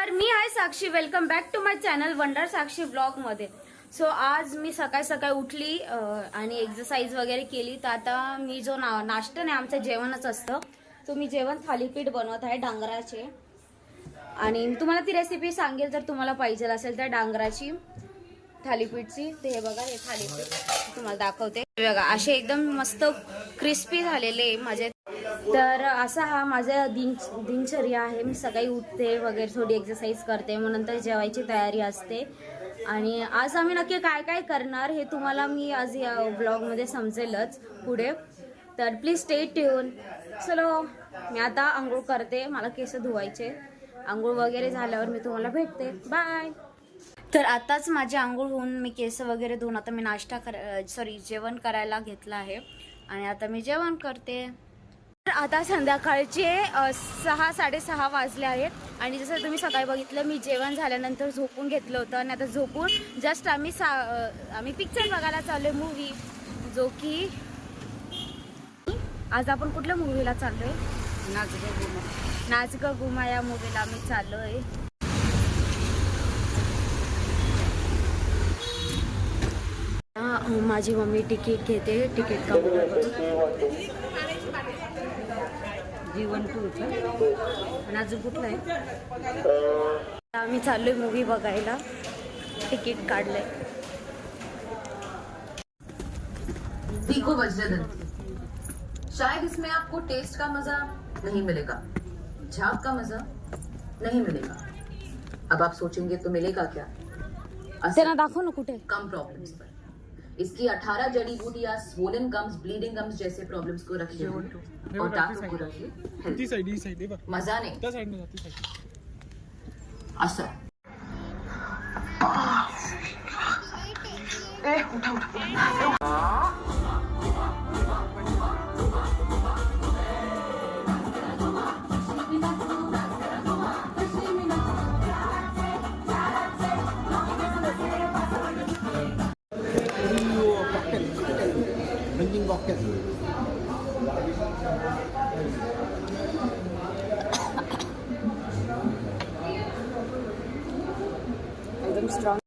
तर मी आहे Sakshi, welcome back to my channel wonder Sakshi blog मध्ये. सो आज मी सकाळी उठली आणि एक्सरसाइज वगैरे केली. तर आता मी जो नाश्ता नाही, आमचं जेवणच असतं. सो मी जेवण थालीपीठ बनवत आहे डांगराचे, आणि मी तुम्हाला ती रेसिपी सांगेल जर तुम्हाला पाहिजे असेल तर. डांगराची थालीपीठची ते हे बघा, हे थालीपीठ तुम्हाला दाखवते. बघा असे एकदम मस्त क्रिस्पी झालेले माझे. तर असा हा माझा दिनचर्या आहे. मी सकाळी उठते वगैरे, थोडी एक्सरसाइज करते, मग नंतर जेवायची तयारी असते. आणि आज आम्ही नक्की काय काय करणार हे तुम्हाला मी आज या ब्लॉगमध्ये समजेलच पुढे. तर प्लीज स्टे ट्यून. चलो मी आता आंघोळ करते, मला केस धुवायचे. आंघोळ वगैरे झाल्यावर मी तुम्हाला भेटते. बाय. तर आताच माझी आंघोळ होऊन मी केस वगैरे धुवून आता मी जेवण करायला घेतलं आहे. आणि आता मी जेवण करते. तर आता संध्याकाळचे 6-6:30 वाजले आहेत. आणि जसं तुम्ही सकाळी बघितलं, मी जेवण झाल्यानंतर झोपून घेतलं होतं. आणि आता झोपून जस्ट आम्ही पिक्चर बघायला चाललोय, मूवी. जो की आज आपण कुठल्या मूवीला चाललोय? नाच ग घुमा या मूवीला आम्ही चाललोय. माझी मम्मी तिकीट घेते, तिकीट काउंटरवरून. जीवन 2 आणि अजून कुठलं आहे? आम्ही चाललोय मूवी बघायला, तिकीट काढलंय. तीखो वजनदार, शायद इसमें आपको टेस्ट का मजा नहीं मिलेगा, झाग का मजा नहीं मिलेगा. अब आप सोचेंगे तो मिलेगा क्या? त्यांना दाखव ना कुठे. कम प्रॉब्लम्स पर इसकी 18 जड़ी बूटियां स्वोलन गम्स, ब्लीडिंग गम्स जैसे प्रॉब्लम्स को रखिए और दांतों को रखिए. मजा नहीं असर. उठा एकदम स्ट्रॉंग.